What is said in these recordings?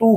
2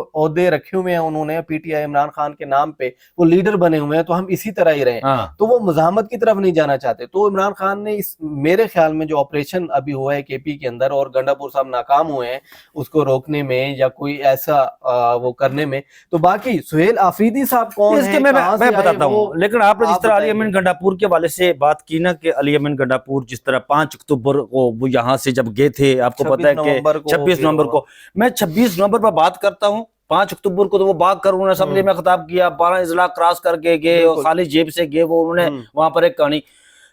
عہدے رکھے ہوئے ہیں انہوں نے P T I Imran Khan کے نام پہ, وہ لیڈر بنے ہوئے ہیں, تو ہم اسی طرح ہی رہیں, تو وہ مزاحمت کی طرف نہیں جانا چاہتے. تو عمران خان نے اس میرے خیال میں جو آپریشن ابھی ہوا ہے کے پی کے اندر, اور گنڈاپور صاحب ناکام ہوئے ہیں اس کو روکنے میں یا کوئی ایسا وہ کرنے میں, تو باقی سہیل آفریدی صاحب کون ہیں, میں بتاتا ہوں. لیکن آپ نے جس طرح علی امین گنڈاپور کے حوالے سے بات کی نا, کہ علی امین گنڈاپور جس طرح 5 اکتوبر کو وہ یہاں سے جب گئے تھے, آپ کو پتا ہے کہ 26 نومبر کو, میں 26 نومبر پر بات کرتا ہوں, 5 اکتوبر کو تو وہ باغ کر انہوں نے اسمبلی میں خطاب کیا, 12 اضلاع کراس کر کے گئے, اور خالی جیب سے گئے وہ, انہوں نے وہاں پر ایک کہانی.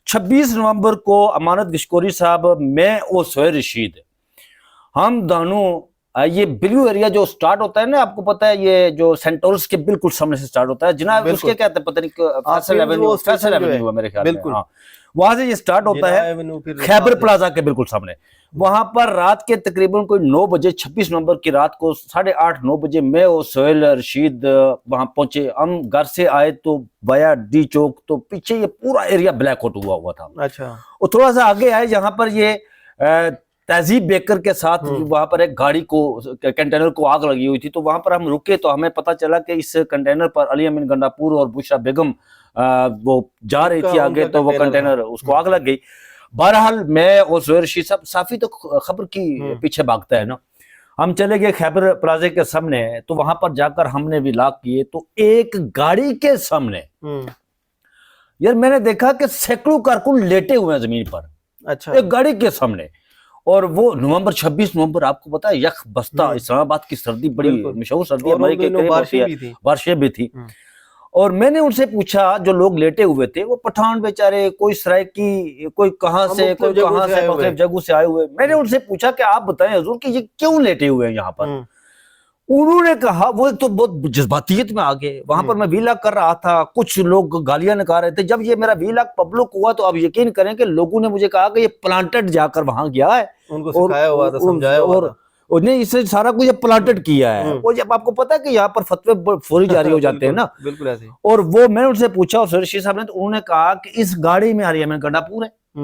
26 نومبر کو امانت گشکوری صاحب, میں اور سہیل رشید, ہم دونوں, یہ بلیو ایریا جو سٹارٹ ہوتا ہے نا, آپ کو پتا ہے یہ جو سینٹورس کے بالکل سامنے سے سٹارٹ ہوتا ہے جناب, اس کے کہتے ہیں پتہ نہیں, فیصل ایونیو ہے میرے خیال میں, ہاں وہاں سے یہ سٹارٹ ہوتا ہے خیبر پلازا کے بالکل سامنے. وہاں پر رات کے تقریباً کوئی 9 بجے 26 نومبر کی رات کو 8:30-9 بجے میں اور سہیل رشید وہاں پہنچے. ہم گھر سے آئے تو ویا ڈی چوک, تو پیچھے یہ پورا ایریا بلیک آؤٹ ہوا تھا. اچھا, اور تھوڑا سا آگے آئے جہاں پر یہ تہذیب بیکر کے ساتھ وہاں پر ایک گاڑی کو, کنٹینر کو آگ لگی ہوئی تھی, تو وہاں پر ہم رکے تو ہمیں پتہ چلا کہ اس کنٹینر پر علی امین گنڈاپور اور بشرا بیگم وہ جا رہی تھی آگے, تو وہ کنٹینر اس کو آگ لگ گئی. بہرحال میں اور سہیل رشید صاحب, صافی تو خبر کی پیچھے بھاگتا ہے نا, ہم چلے گئے خیبر پلازے کے سامنے, تو وہاں پر جا کر ہم نے ولاگ کیے, تو ایک گاڑی کے سامنے یار میں نے دیکھا کہ سینکڑوں کارکن لیٹے ہوئے ہیں زمین پر. اچھا, ایک گاڑی کے سامنے, اور وہ 26 نومبر آپ کو پتا ہے یخ بستہ, اسلام آباد کی سردی بڑی مشہور سردی ہے, بارشیں بھی تھی. اور میں نے ان سے پوچھا, جو لوگ لیٹے ہوئے تھے وہ پٹھان بیچارے, کوئی سرائکی, کوئی کہاں سے, کوئی کہاں سے, مختلف جگہوں سے آئے ہوئے. میں نے ان سے پوچھا کہ آپ بتائیں حضور کہ یہ کیوں لیٹے ہوئے ہیں یہاں پر. انہوں نے کہا, وہ تو بہت جذباتیت میں آگے, وہاں پر میں ویلاگ کر رہا تھا, کچھ لوگ گالیاں نکال رہے تھے. جب یہ میرا ویلاگ پبلک ہوا تو آپ یقین کریں کہ لوگوں نے مجھے کہا کہ یہ پلانٹڈ جا کر وہاں گیا ہے, ان کو سکھایا ہوا تھا, سمجھایا ہوا تھا, اور نہیں اس نے سارا کچھ پلانٹڈ کیا ہے. اور جب آپ کو پتا ہے کہ یہاں پر فتوے فوری جاری ہو جاتے ہیں نا, بالکل ایسے. اور وہ میں نے ان سے پوچھا, اور سہیل رشید صاحب نے, تو انہوں نے کہا کہ اس گاڑی میں علی امین گنڈاپور ہے,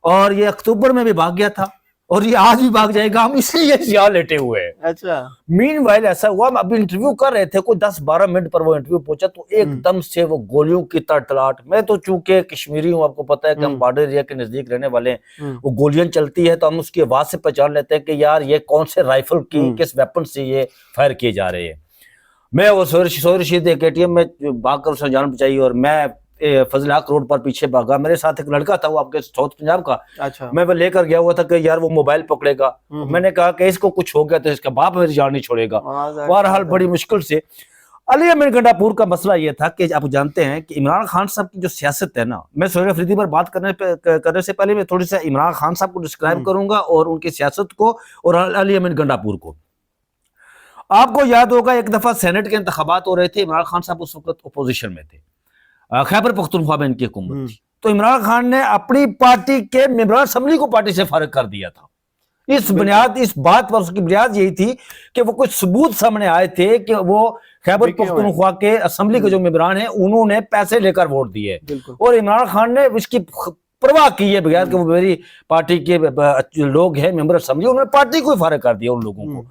اور یہ اکتوبر میں بھی بھاگ گیا تھا, اور یہ آج بھی بھاگ جائے گا, ہم اس لیے یہاں لیٹے ہوئے ہیں. اچھا, مین وائل ایسا ہوا, ہم ابھی انٹرویو کر رہے تھے, کوئی 10-12 منٹ پر وہ انٹرویو پہنچا, تو ایک دم سے وہ گولیوں کی تڑتڑاہٹ. میں تو چونکہ کشمیری ہوں, آپ کو پتا ہے کہ ہم بارڈر ایریا کے نزدیک رہنے والے ہیں, وہ گولیاں چلتی ہے تو ہم اس کی آواز سے پہچان لیتے ہیں کہ یار یہ کون سے رائفل کی, کس ویپن سے یہ فائر کیے جا رہے ہیں. میں وہ سہیل رشید ایک اے ٹی ایم میں بھاگ کر اسے جان بچائی, اور میں فضل حق روڈ پر پیچھے بھاگا. میرے ساتھ ایک لڑکا تھا, وہ آپ کے ساؤتھ پنجاب کا, میں وہ لے کر گیا ہوا تھا کہ یار وہ موبائل پکڑے گا. میں نے کہا کہ اس کو کچھ ہو گیا تو اس کا باپ میری جان نہیں چھوڑے گا. بہرحال بڑی مشکل سے. علی امین گنڈاپور کا مسئلہ یہ تھا کہ آپ جانتے ہیں کہ عمران خان صاحب کی جو سیاست ہے نا, میں سہیل آفریدی پر بات کرنے سے پہلے میں تھوڑی سا عمران خان صاحب کو ڈسکرائب کروں گا, اور ان کی سیاست کو, اور علی امین گنڈاپور کو. آپ کو یاد ہوگا ایک دفعہ سینٹ کے انتخابات ہو رہے تھے, عمران خان صاحب اس وقت اپوزیشن میں تھے, خیبر پختونخوا میں ان کی حکومت تھی, تو عمران خان نے اپنی پارٹی کے ممبران اسمبلی کو پارٹی سے فارغ کر دیا تھا. اس بات پر اس کی بنیاد یہی تھی کہ وہ کچھ ثبوت سامنے آئے تھے کہ وہ خیبر پختونخوا کے اسمبلی کے جو ممبران ہیں انہوں نے پیسے لے کر ووٹ دیے, اور عمران خان نے اس کی پرواہ کی ہے بغیر کہ وہ میری پارٹی کے لوگ ہیں ممبر اسمبلی, انہوں نے پارٹی کو فارغ کر دیا ان لوگوں کو.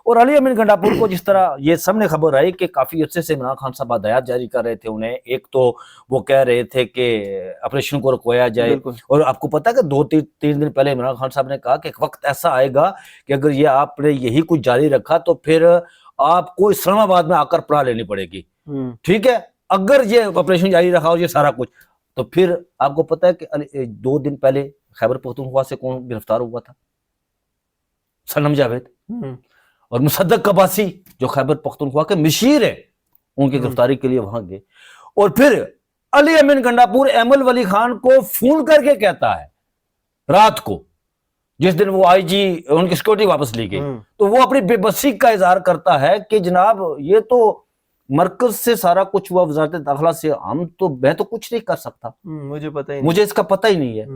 اور علی امین گنڈاپور کو جس طرح یہ سامنے خبر آئی کہ کافی عرصے سے عمران خان صاحب ہدایات جاری کر رہے تھے انہیں, ایک تو وہ کہہ رہے تھے کہ آپریشن کو رکوایا جائے, اور آپ کو پتا ہے کہ 2-3 دن پہلے عمران خان صاحب نے کہا کہ ایک وقت ایسا آئے گا کہ اگر یہ آپ نے یہی کچھ جاری رکھا تو پھر آپ کو اسلام آباد میں آ کر پناہ لینی پڑے گی. ٹھیک ہے, اگر یہ آپریشن جاری رکھا اور یہ سارا کچھ, تو پھر آپ کو پتا ہے کہ 2 دن پہلے خیبر پختونخوا سے کون گرفتار ہوا تھا؟ صنم جاوید اور مصدق عباسی جو خیبر پختونخوا کے مشیر ہیں, ان کی گرفتاری کے لیے وہاں گئے. اور پھر علی امین گنڈاپور ایمل ولی خان کو فون کر کے کہتا ہے رات کو, جس دن وہ آئی جی ان کی سیکورٹی واپس لی گئی, تو وہ اپنی بے بسی کا اظہار کرتا ہے کہ جناب یہ تو مرکز سے سارا کچھ ہوا, وزارت داخلہ سے, میں تو کچھ نہیں کر سکتا, مجھے اس کا پتہ ہی نہیں ہے.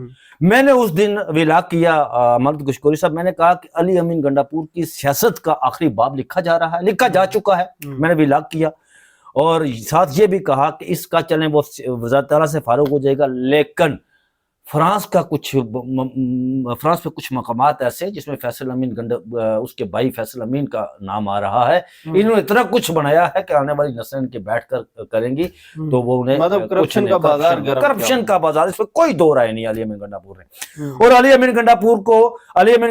میں نے اس دن ویلاگ کیا امانت گشکوری صاحب, میں نے کہا کہ علی امین گنڈاپور کی سیاست کا آخری باب لکھا جا رہا ہے, لکھا جا چکا ہے. میں نے ویلاگ کیا, اور ساتھ یہ بھی کہا کہ اس کا چلیں وہ وزارت داخلہ سے فارغ ہو جائے گا, لیکن فرانس کا فرانس میں کچھ مقامات ایسے جس میں فیصل امین اس کے بھائی فیصل امین کا نام آ رہا ہے. انہوں نے اتنا کچھ بنایا ہے کہ آنے والی نسلیں ان کے بیٹھ کر کریں گی تو وہ انہیں مطلب کرپشن کا بازار گرم کرپشن کا بازار، اس میں کوئی دو رائے نہیں علی امین گنڈاپور نے. اور علی امین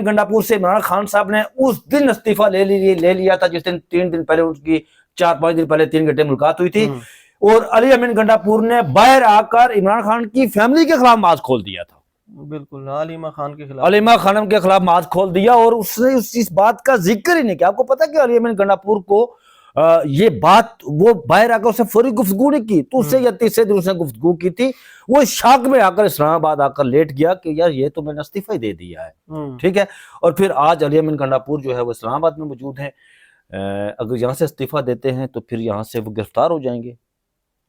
گنڈاپور سے عمران خان صاحب نے اس دن استعفیٰ لے لیا تھا جس دن 3 دن پہلے ان کی 4-5 دن پہلے 3 گھنٹے ملاقات ہوئی تھی، اور علی امین گنڈاپور نے باہر آ کر عمران خان کی فیملی کے خلاف معاذ کھول دیا تھا. بالکل علیمہ خانم کے خلاف معاذ کھول دیا، اور اس نے اس بات کا ذکر ہی نہیں کیا. آپ کو پتا کہ علی امین گنڈاپور کو یہ بات وہ باہر آ کر اسے فوری گفتگو نہیں کی، تو اس سے یا تیسرے دن اس نے گفتگو کی تھی. وہ شاک میں آ کر اسلام آباد آ کر لیٹ گیا کہ یار یہ تو میں نے استعفیٰ دے دیا ہے. ٹھیک ہے، اور پھر آج علی امین گنڈاپور جو ہے وہ اسلام آباد میں موجود ہیں. اگر یہاں سے استعفیٰ دیتے ہیں تو پھر یہاں سے وہ گرفتار ہو جائیں گے.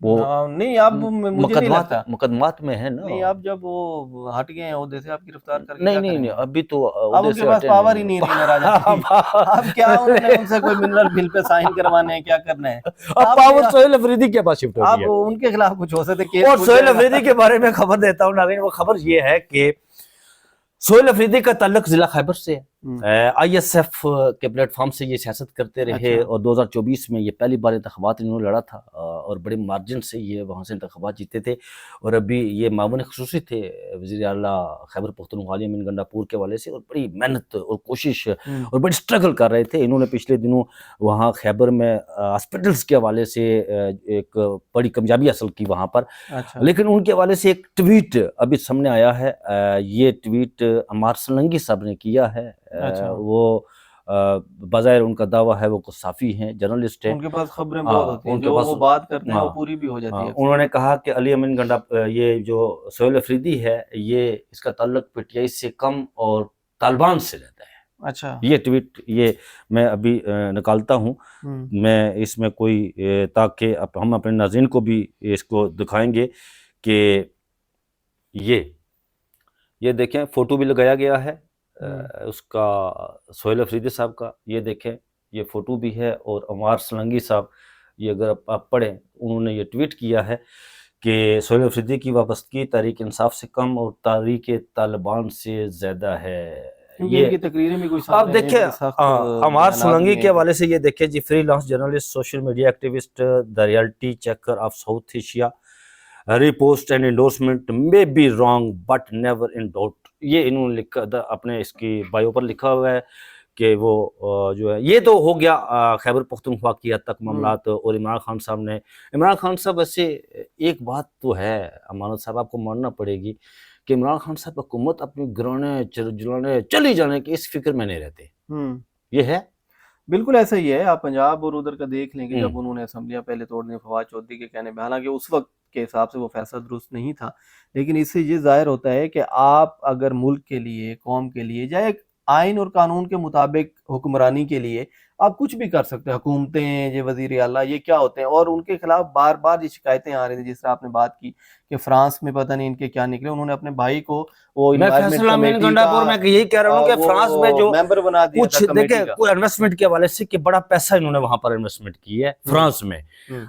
وہ نہیں، اب مجھے نہیں لگتا مقدمات میں ہے نا. نہیں، اب جب وہ ہٹ گئے ہیں عہدے سے، آپ گرفتار کر کے نہیں ابھی تو اب ان کے پاس پاور ہی نہیں رہی راجہ جی. اب کیا انہوں نے ان سے کوئی منرل بل پہ سائن کروانے ہیں، کیا کرنا ہے؟ اب پاور سہیل افریدی کے پاس شفٹ ہو اب گئی ہے. ان کے خلاف کچھ ہو سکتے. اور سہیل افریدی کے بارے میں خبر دیتا ہوں ناظرین. وہ خبر یہ ہے کہ سہیل افریدی کا تعلق ضلع خیبر سے ہے. آئی ایس ایف کے پلیٹ فارم سے یہ سیاست کرتے رہے، اور 2024 میں یہ پہلی بار انتخابات انہوں نے لڑا تھا، اور بڑے مارجن سے یہ وہاں سے انتخابات جیتے تھے. اور ابھی یہ معاون خصوصی تھے وزیر اعلیٰ خیبر پختونخوا علی امین گنڈاپور کے والے سے، اور بڑی محنت اور کوشش اور بڑی سٹرگل کر رہے تھے. انہوں نے پچھلے دنوں وہاں خیبر میں ہاسپٹلس کے حوالے سے ایک بڑی کامیابی حاصل کی وہاں پر. لیکن ان کے حوالے سے ایک ٹویٹ ابھی سامنے آیا ہے. یہ ٹویٹ عمار سلنگی صاحب نے کیا ہے. وہ بظاہر ان کا دعویٰ ہے وہ صحافی ہیں، جرنلسٹ ہیں، ان کے پاس خبریں بہت ہوتی ہیں، جو وہ بات کرتے ہیں وہ پوری بھی ہو جاتی ہے. انہوں نے کہا کہ علی امین یہ جو سہیل افریدی ہے یہ اس کا تعلق پی ٹی آئی سے کم اور طالبان سے رہتا ہے. اچھا، یہ ٹویٹ یہ میں ابھی نکالتا ہوں، میں اس میں کوئی تاکہ ہم اپنے ناظرین کو بھی اس کو دکھائیں گے کہ یہ دیکھیں فوٹو بھی لگایا گیا ہے اس کا سہیل افریدی صاحب کا. یہ دیکھیں یہ فوٹو بھی ہے. اور عمار سلنگی صاحب یہ اگر آپ پڑھیں انہوں نے یہ ٹویٹ کیا ہے کہ سہیل افریدی کی وابستگی تحریک انصاف سے کم اور تحریک طالبان سے زیادہ ہے. یہ کی تقریریں بھی کوئی آپ دیکھیں عمار سلنگی کے حوالے سے یہ دیکھیں جی، freelance journalist, social media activist, the reality checker of South Asia, repost and endorsement may be wrong but never in doubt. یہ انہوں نے لکھا اپنے اس کی بائیو پر لکھا ہوا ہے کہ وہ جو ہے یہ تو ہو گیا خیبر پختونخوا کی حد تک معاملات. اور عمران خان صاحب ایسے ایک بات تو ہے امانت صاحب آپ کو ماننا پڑے گی کہ عمران خان صاحب حکومت اپنی گرانے جلانے چلی جانے کی اس فکر میں نہیں رہتے. یہ ہے بالکل ایسا ہی ہے. آپ پنجاب اور ادھر کا دیکھ لیں کہ جب انہوں نے اسمبلیاں پہلے توڑنے فواد چودھری کے کہنے پہ، حالانکہ اس وقت کے حساب سے وہ فیصلہ درست نہیں تھا، لیکن اس سے یہ ظاہر ہوتا ہے کہ آپ اگر ملک کے لیے، قوم کے لیے، یا ایک آئین اور قانون کے مطابق حکمرانی کے لیے آپ کچھ بھی کر سکتے ہیں. حکومتیں، یہ وزیر اعلیٰ، یہ کیا ہوتے ہیں، اور ان کے خلاف بار بار یہ شکایتیں آ رہی تھیں. جس طرح آپ نے بات کی کہ فرانس میں پتہ نہیں ان کے کیا نکلے، انہوں نے اپنے بھائی کو وہ میں فیصل امین گنڈاپور میں یہی کہہ رہا ہوں کہ فرانس میں جو ممبر بنا دیا کچھ دیکھیں کوئی انویسٹمنٹ کے حوالے سے کہ بڑا پیسہ انہوں نے وہاں پر انویسٹمنٹ کی ہے فرانس میں،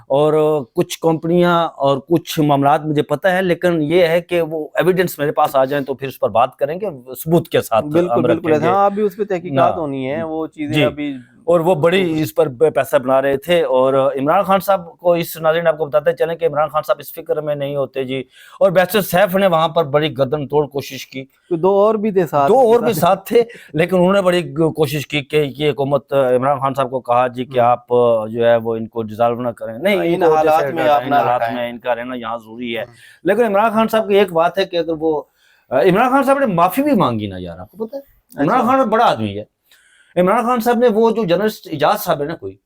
اور کچھ کمپنیاں اور کچھ معاملات مجھے پتہ ہے، لیکن یہ ہے کہ وہ ایویڈنس میرے پاس آ جائیں تو پھر اس پر بات کریں گے ثبوت کے ساتھ. بالکل ہاں، ابھی اس پہ تحقیقات ہونی ہے، وہ چیزیں ابھی. اور وہ بڑی اس پر پیسہ بنا رہے تھے. اور عمران خان صاحب کو اس ناظرین آپ کو بتاتے چلیں کہ عمران خان صاحب اس فکر میں نہیں ہوتے جی. اور بیچر سیف نے وہاں پر بڑی گردن توڑ کوشش کی، دو اور بھی ساتھ تھے، لیکن انہوں نے بڑی کوشش کی کہ یہ حکومت عمران خان صاحب کو کہا جی کہ آپ جو ہے وہ ان کو ڈیزالو نہ کریں، نہیں ان حالات میں ان کا رہنا یہاں ضروری ہے. لیکن عمران خان صاحب کی ایک بات ہے کہ اگر وہ عمران خان صاحب نے معافی بھی مانگی نا یار، آپ کو پتہ ہے عمران خان بڑا آدمی ہے. عمران خان صاحب نے وہ جو جرنلسٹ اجاز صاحب ہے نا کوئی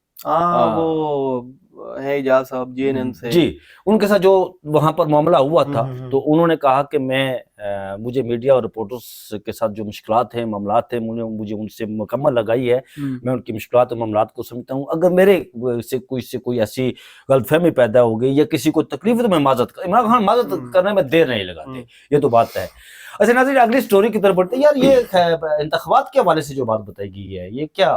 وہ ہے اجاز صاحب JNN سے، جی ان کے ساتھ جو وہاں پر معاملہ ہوا تھا، تو انہوں نے کہا کہ مجھے میڈیا اور رپورٹرز کے ساتھ جو مشکلات ہیں، معاملات ہیں، مجھے ان سے مکمل لگائی ہے. میں ان کی مشکلات اور معاملات کو سمجھتا ہوں. اگر میرے سے کوئی ایسی غلط فہمی پیدا ہو گئی یا کسی کو تکلیف تو میں معذرت عمران خان معذرت کرنے میں دیر نہیں لگاتے، یہ تو بات ہے. اچھا ناظرین اگلی سٹوری کی طرف بڑھتے ہیں. یار یہ انتخابات کے حوالے سے جو بات بتائی گئی ہے یہ کیا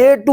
A to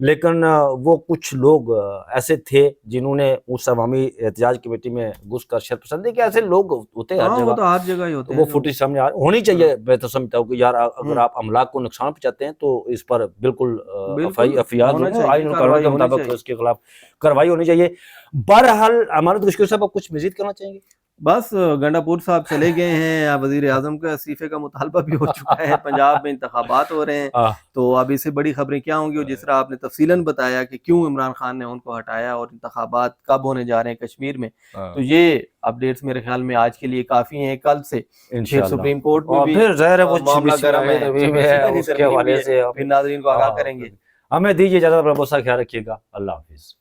لیکن وہ کچھ لوگ ایسے تھے جنہوں نے اس عوامی احتجاج کمیٹی میں گھس کر شرط پسندی کہ ایسے لوگ ہوتے ہیں ہاں ہر وہ جگہ، تو ہر جگہ ہی ہوتے وہ ہیں فوٹیج سامنے ہونی چاہیے. میں تو سمجھتا ہوں کہ یار اگر آپ املاک کو نقصان پہنچاتے ہیں تو اس پر بالکل افیاد ہونا آئین چاہیے، اور قانون کارروائی کے ہونی مطابق چاہیے. اس کے خلاف کارروائی ہونی چاہیے. بہرحال امانت کشکور صاحب کچھ مزید کرنا چاہیں گے؟ بس گنڈا پور صاحب چلے گئے ہیں، وزیر اعظم کا استعفے کا مطالبہ بھی ہو چکا ہے، پنجاب میں انتخابات ہو رہے ہیں، تو اب اس سے بڑی خبریں کیا ہوں گی. اور جس طرح آپ نے تفصیلاً بتایا کہ کیوں عمران خان نے ان کو ہٹایا اور انتخابات کب ہونے جا رہے ہیں کشمیر میں، تو یہ اپڈیٹس میرے خیال میں آج کے لیے کافی ہیں. کل سے پھر سپریم کورٹ میں بھی پھر ظاہر ہے وہ معاملہ گرم ہے، اس کے حوالے سے پھر ناظرین کو آگاہ کریں گے. ہمیں دیجیے اجازت، اپنا بہت سا خیال رکھیے گا. اللہ حافظ.